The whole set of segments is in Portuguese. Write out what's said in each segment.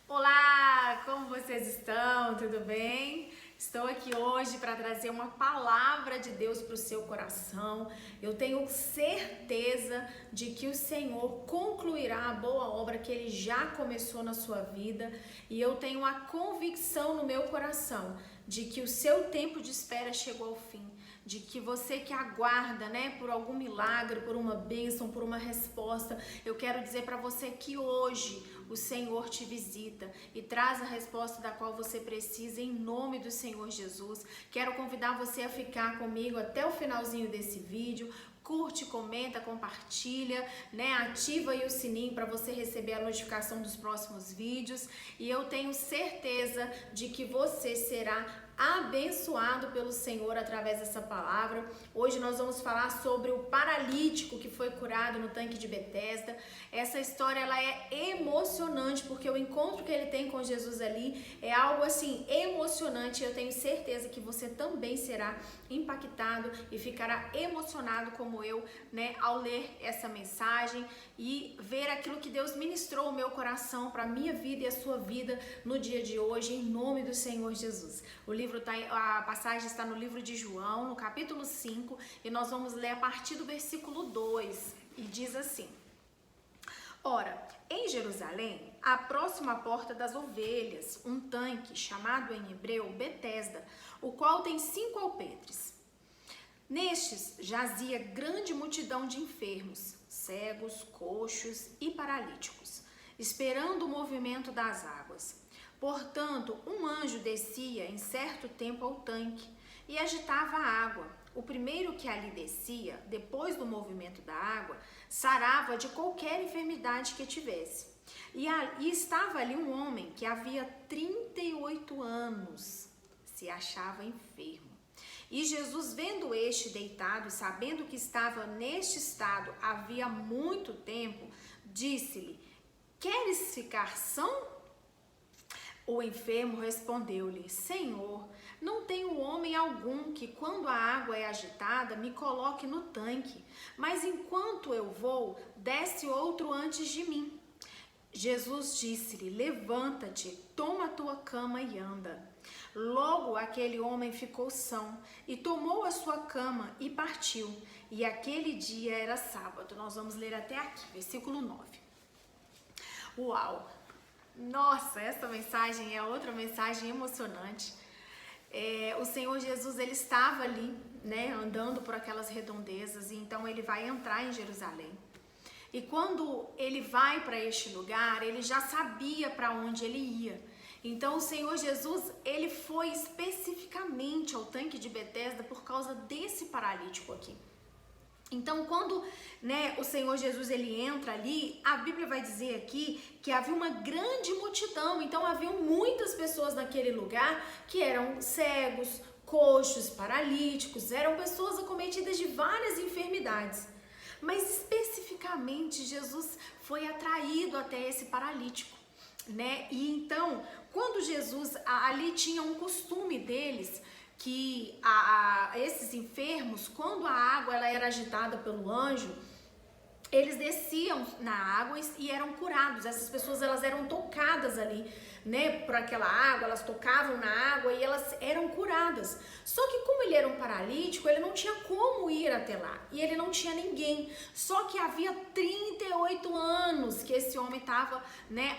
Olá, como vocês estão? Tudo bem? Estou aqui hoje para trazer uma palavra de Deus para o seu coração. Eu tenho certeza de que o Senhor concluirá a boa obra que Ele já começou na sua vida, e eu tenho a convicção no meu coração de que o seu tempo de espera chegou ao fim, de que você que aguarda, por algum milagre, por uma bênção, por uma resposta, eu quero dizer para você que hoje o Senhor te visita e traz a resposta da qual você precisa em nome do Senhor Jesus. Quero convidar você a ficar comigo até o finalzinho desse vídeo. Curte, comenta, compartilha, ativa aí o sininho para você receber a notificação dos próximos vídeos, e eu tenho certeza de que você será abençoado pelo Senhor através dessa palavra. Hoje nós vamos falar sobre o paralítico que foi curado no tanque de Betesda. Essa história ela é emocionante porque o encontro que ele tem com Jesus ali é algo assim emocionante. Eu tenho certeza que você também será impactado e ficará emocionado como eu, ao ler essa mensagem e ver aquilo que Deus ministrou ao meu coração para a minha vida e a sua vida no dia de hoje, em nome do Senhor Jesus. A passagem está no livro de João, no capítulo 5, e nós vamos ler a partir do versículo 2, e diz assim: Ora, em Jerusalém, à próxima porta das ovelhas, um tanque, chamado em hebreu Betesda, o qual tem 5 alpetres. Nestes jazia grande multidão de enfermos, cegos, coxos e paralíticos, esperando o movimento das águas. Portanto, um anjo descia em certo tempo ao tanque e agitava a água. O primeiro que ali descia, depois do movimento da água, sarava de qualquer enfermidade que tivesse. E estava ali um homem que havia 38 anos se achava enfermo. E Jesus, vendo este deitado e sabendo que estava neste estado havia muito tempo, disse-lhe: Queres ficar são? O enfermo respondeu-lhe: Senhor, não tenho homem algum que, quando a água é agitada, me coloque no tanque, mas enquanto eu vou, desce outro antes de mim. Jesus disse-lhe: Levanta-te, toma a tua cama e anda. Logo aquele homem ficou são e tomou a sua cama e partiu. E aquele dia era sábado. Nós vamos ler até aqui, versículo 9. Uau! Nossa, essa mensagem é outra mensagem emocionante. O Senhor Jesus, ele estava ali, andando por aquelas redondezas, e então ele vai entrar em Jerusalém. E quando ele vai para este lugar, ele já sabia para onde ele ia. Então o Senhor Jesus, ele foi especificamente ao tanque de Betesda por causa desse paralítico aqui. Então, quando o Senhor Jesus ele entra ali, a Bíblia vai dizer aqui que havia uma grande multidão. Então, haviam muitas pessoas naquele lugar que eram cegos, coxos, paralíticos, eram pessoas acometidas de várias enfermidades. Mas, especificamente, Jesus foi atraído até esse paralítico, E então, quando Jesus, ali tinha um costume deles, que esses enfermos, quando a água ela era agitada pelo anjo, eles desciam na água e eram curados. Essas pessoas elas eram tocadas ali, por aquela água, elas tocavam na água e elas eram curadas. Só que como ele era um paralítico, ele não tinha como ir até lá e ele não tinha ninguém. Só que havia 38 anos que esse homem estava,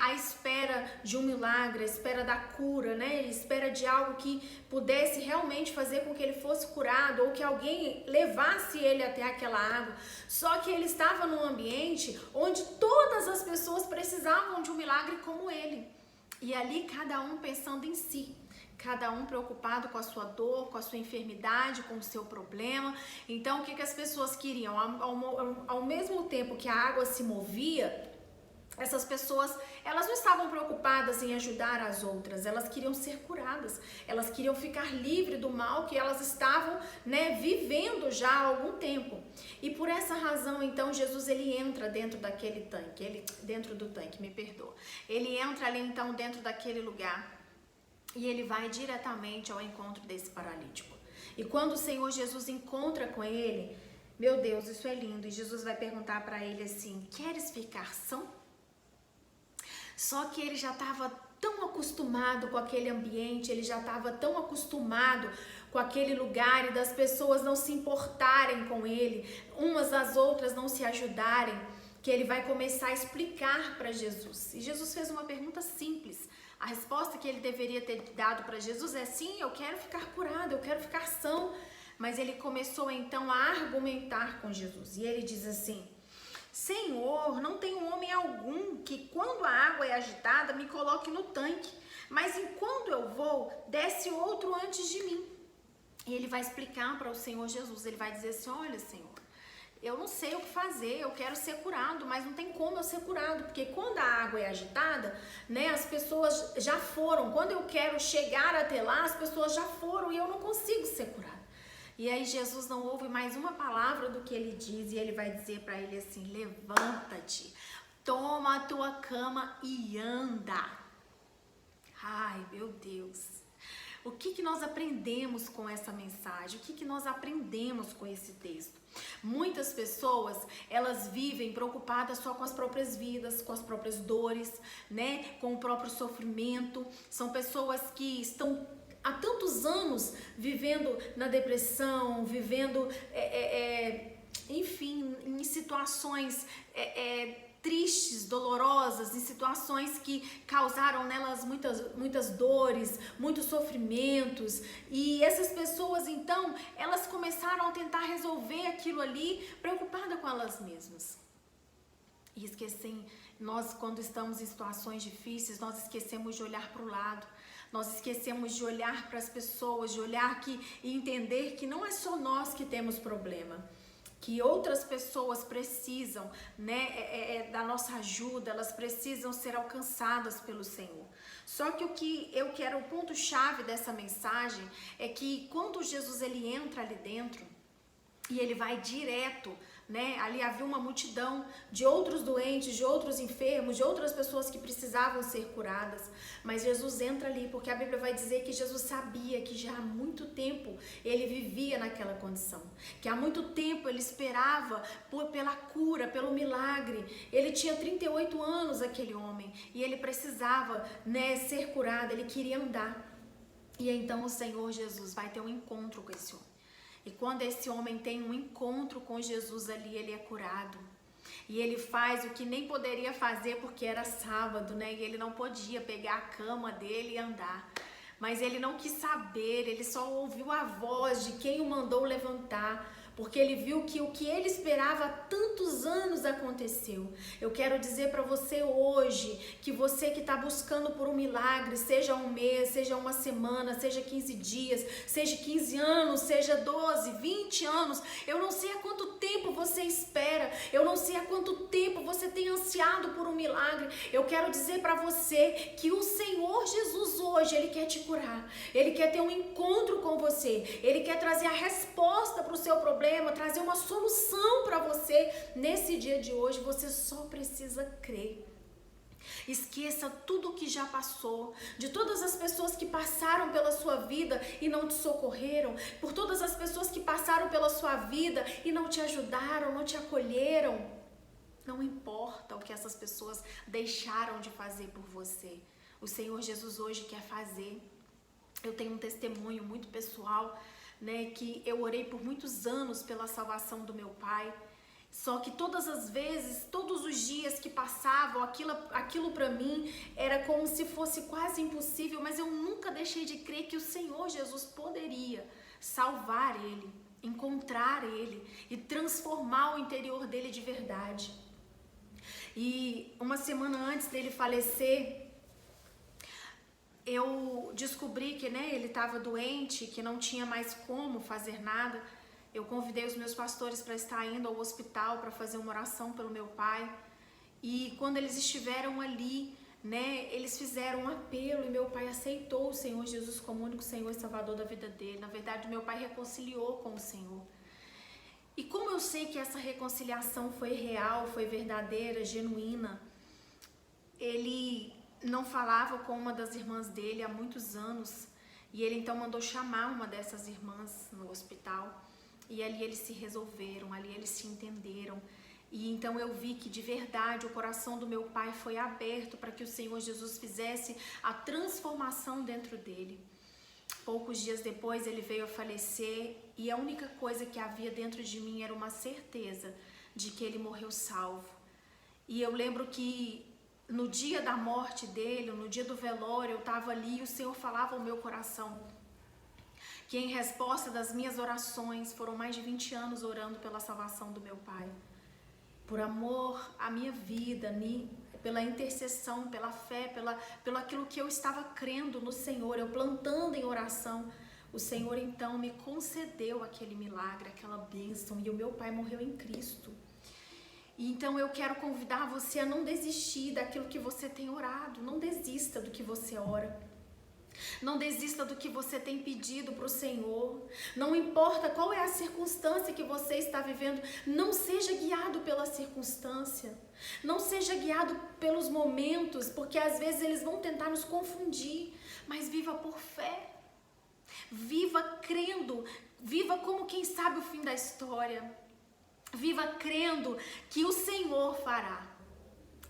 à espera de um milagre, à espera da cura, à espera de algo que pudesse realmente fazer com que ele fosse curado ou que alguém levasse ele até aquela água. Só que ele estava num ambiente onde todas as pessoas precisavam de um milagre como ele. E ali cada um pensando em si, cada um preocupado com a sua dor, com a sua enfermidade, com o seu problema. Então o que as pessoas queriam? Ao mesmo tempo que a água se movia, essas pessoas, elas não estavam preocupadas em ajudar as outras, elas queriam ser curadas, elas queriam ficar livres do mal que elas estavam, vivendo já há algum tempo. E por essa razão, então, Jesus, ele entra dentro daquele tanque, ele entra ali, então, dentro daquele lugar, e ele vai diretamente ao encontro desse paralítico. E quando o Senhor Jesus encontra com ele, meu Deus, isso é lindo, e Jesus vai perguntar para ele assim: queres ficar são? Só que ele já estava tão acostumado com aquele ambiente, ele já estava tão acostumado com aquele lugar e das pessoas não se importarem com ele, umas às outras não se ajudarem, que ele vai começar a explicar para Jesus. E Jesus fez uma pergunta simples. A resposta que ele deveria ter dado para Jesus é: sim, eu quero ficar curado, eu quero ficar são. Mas ele começou então a argumentar com Jesus. E ele diz assim: Senhor, não tem homem algum que quando a água é agitada me coloque no tanque, mas enquanto eu vou, desce outro antes de mim. E ele vai explicar para o Senhor Jesus, ele vai dizer assim: olha, Senhor, eu não sei o que fazer, eu quero ser curado, mas não tem como eu ser curado, porque quando a água é agitada, né, as pessoas já foram, quando eu quero chegar até lá, as pessoas já foram e eu não consigo ser curado. E aí Jesus não ouve mais uma palavra do que ele diz e ele vai dizer para ele assim: levanta-te, toma a tua cama e anda. Ai, meu Deus. O que nós aprendemos com essa mensagem? O que nós aprendemos com esse texto? Muitas pessoas, elas vivem preocupadas só com as próprias vidas, com as próprias dores, né? Com o próprio sofrimento. São pessoas que estão há tantos anos vivendo na depressão, vivendo, enfim, em situações tristes, dolorosas, em situações que causaram nelas muitas dores, muitos sofrimentos. E essas pessoas, então, elas começaram a tentar resolver aquilo ali, preocupada com elas mesmas. E esquecem, nós quando estamos em situações difíceis, nós esquecemos de olhar para o lado. Nós esquecemos de olhar para as pessoas, de olhar e entender que não é só nós que temos problema, que outras pessoas precisam, né, da nossa ajuda, elas precisam ser alcançadas pelo Senhor. Só que o ponto-chave dessa mensagem é que quando Jesus ele entra ali dentro e ele vai direto, né? Ali havia uma multidão de outros doentes, de outros enfermos, de outras pessoas que precisavam ser curadas. Mas Jesus entra ali porque a Bíblia vai dizer que Jesus sabia que já há muito tempo ele vivia naquela condição. Que há muito tempo ele esperava pela cura, pelo milagre. Ele tinha 38 anos, aquele homem, e ele precisava, né, ser curado, ele queria andar. E então o Senhor Jesus vai ter um encontro com esse homem. E quando esse homem tem um encontro com Jesus ali, ele é curado. E ele faz o que nem poderia fazer porque era sábado, né? E ele não podia pegar a cama dele e andar. Mas ele não quis saber, ele só ouviu a voz de quem o mandou levantar. Porque ele viu que o que ele esperava há tantos anos aconteceu. Eu quero dizer para você hoje, que você que está buscando por um milagre, seja um mês, seja uma semana, seja 15 dias, seja 15 anos, seja 12, 20 anos, eu não sei há quanto tempo você espera, eu não sei há quanto tempo você tem ansiado por um milagre. Eu quero dizer para você que o Senhor Jesus hoje, Ele quer te curar, Ele quer ter um encontro com você, Ele quer trazer a resposta para o seu problema, trazer uma solução para você nesse dia de hoje. Você só precisa crer. Esqueça tudo o que já passou, de todas as pessoas que passaram pela sua vida e não te socorreram, por todas as pessoas que passaram pela sua vida e não te ajudaram, não te acolheram. Não importa o que essas pessoas deixaram de fazer por você. O Senhor Jesus hoje quer fazer. Eu tenho um testemunho muito pessoal, né, que eu orei por muitos anos pela salvação do meu pai, só que todas as vezes, todos os dias que passavam, aquilo para mim era como se fosse quase impossível, mas eu nunca deixei de crer que o Senhor Jesus poderia salvar ele, encontrar ele e transformar o interior dele de verdade. E uma semana antes dele falecer, eu descobri que, né, ele estava doente, que não tinha mais como fazer nada. Eu convidei os meus pastores para estar indo ao hospital para fazer uma oração pelo meu pai. E quando eles estiveram ali, né, eles fizeram um apelo e meu pai aceitou o Senhor Jesus como único Senhor e Salvador da vida dele. Na verdade, meu pai reconciliou com o Senhor. E como eu sei que essa reconciliação foi real, foi verdadeira, genuína, ele não falava com uma das irmãs dele há muitos anos, e ele então mandou chamar uma dessas irmãs no hospital, e ali eles se resolveram, ali eles se entenderam, E então eu vi que de verdade o coração do meu pai foi aberto para que o Senhor Jesus fizesse a transformação dentro dele. Poucos dias depois ele veio a falecer e a única coisa que havia dentro de mim era uma certeza de que ele morreu salvo. E eu lembro que no dia da morte dele, no dia do velório, eu estava ali e o Senhor falava ao meu coração que em resposta das minhas orações, foram mais de 20 anos orando pela salvação do meu pai. Por amor à minha vida, pela intercessão, pela fé, pelo aquilo que eu estava crendo no Senhor, eu plantando em oração, o Senhor então me concedeu aquele milagre, aquela bênção, e o meu pai morreu em Cristo. E então eu quero convidar você a não desistir daquilo que você tem orado, não desista do que você ora. Não desista do que você tem pedido para o Senhor. Não importa qual é a circunstância que você está vivendo, não seja guiado pela circunstância. Não seja guiado pelos momentos, porque às vezes eles vão tentar nos confundir. Mas viva por fé. Viva crendo. Viva como quem sabe o fim da história. Viva crendo que o Senhor fará.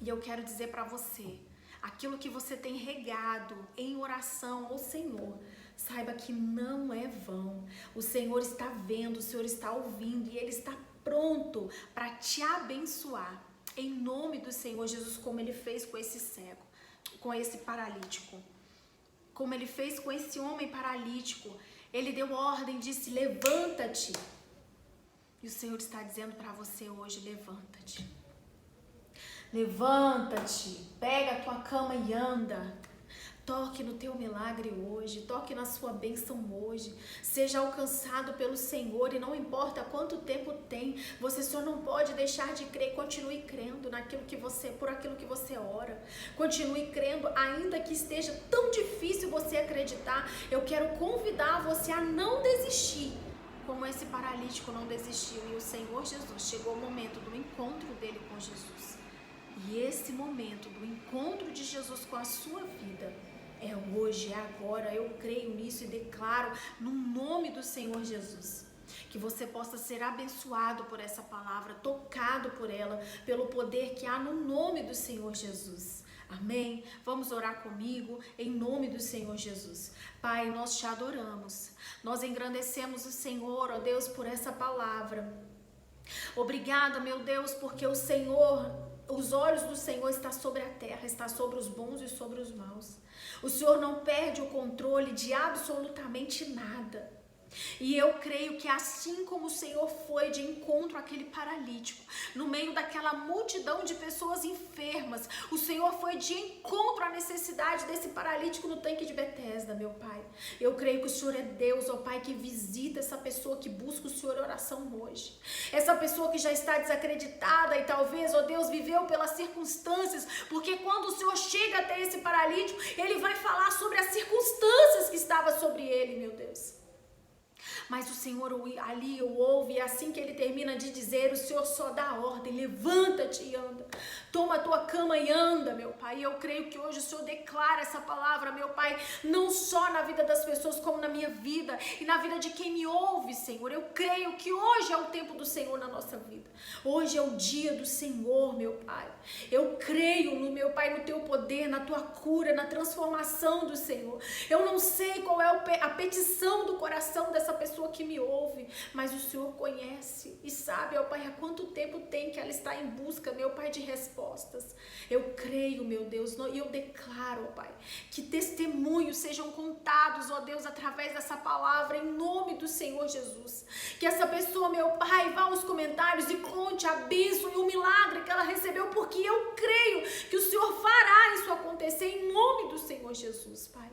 E eu quero dizer para você, aquilo que você tem regado em oração ao Senhor, saiba que não é vão. O Senhor está vendo, o Senhor está ouvindo e Ele está pronto para te abençoar. Em nome do Senhor Jesus, como Ele fez com esse cego, com esse paralítico. Como Ele fez com esse homem paralítico. Ele deu ordem, disse, levanta-te. E o Senhor está dizendo para você hoje, levanta-te. Levanta-te, pega a tua cama e anda. Toque no teu milagre hoje, toque na sua bênção hoje. Seja alcançado pelo Senhor e não importa quanto tempo tem, você só não pode deixar de crer. Continue crendo por aquilo que você ora. Continue crendo, ainda que esteja tão difícil você acreditar. Eu quero convidar você a não desistir, como esse paralítico não desistiu. E o Senhor Jesus, chegou o momento do encontro dele com Jesus. E esse momento do encontro de Jesus com a sua vida é hoje, é agora. Eu creio nisso e declaro no nome do Senhor Jesus que você possa ser abençoado por essa palavra, tocado por ela, pelo poder que há no nome do Senhor Jesus. Amém? Vamos orar comigo em nome do Senhor Jesus. Pai, nós te adoramos, nós engrandecemos o Senhor, ó Deus, por essa palavra. Obrigada, meu Deus, porque o Senhor, os olhos do Senhor estão sobre a terra, está sobre os bons e sobre os maus. O Senhor não perde o controle de absolutamente nada. E eu creio que assim como o Senhor foi de encontro àquele paralítico, no meio daquela multidão de pessoas enfermas, o Senhor foi de encontro à necessidade desse paralítico no tanque de Betesda, meu Pai. Eu creio que o Senhor é Deus, ó Pai, que visita essa pessoa que busca o Senhor em oração hoje. Essa pessoa que já está desacreditada e talvez, ó Deus, viveu pelas circunstâncias, porque quando o Senhor chega até esse paralítico, Ele vai falar sobre as circunstâncias que estavam sobre ele, meu Deus. Mas o Senhor ali o ouve e assim que ele termina de dizer, o Senhor só dá a ordem, levanta-te e anda. Toma a tua cama e anda, meu Pai. E eu creio que hoje o Senhor declara essa palavra, meu Pai, não só na vida das pessoas, como na minha vida e na vida de quem me ouve, Senhor. Eu creio que hoje é o tempo do Senhor na nossa vida. Hoje é o dia do Senhor, meu Pai. Eu creio no meu Pai, no teu poder, na tua cura, na transformação do Senhor. Eu não sei qual é a petição do coração dessa pessoa que me ouve, mas o Senhor conhece e sabe, ó Pai, há quanto tempo tem que ela está em busca, meu Pai, de respostas. Eu creio, meu Deus, e eu declaro, ó Pai, que testemunhos sejam contados, ó Deus, através dessa palavra, em nome do Senhor Jesus. Que essa pessoa, meu Pai, vá aos comentários e conte a bênção e o milagre que ela recebeu, porque eu creio que o Senhor fará isso acontecer em nome do Senhor Jesus, Pai.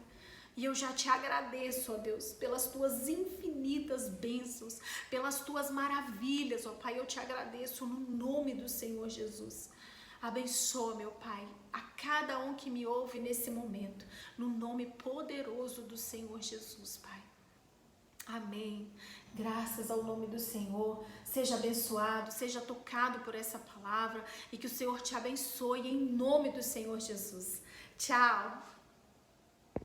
E eu já te agradeço, ó Deus, pelas tuas infinitas bênçãos, pelas tuas maravilhas, ó Pai. Eu te agradeço no nome do Senhor Jesus. Abençoa, meu Pai, a cada um que me ouve nesse momento, no nome poderoso do Senhor Jesus, Pai. Amém. Graças ao nome do Senhor. Seja abençoado, seja tocado por essa palavra e que o Senhor te abençoe em nome do Senhor Jesus. Tchau.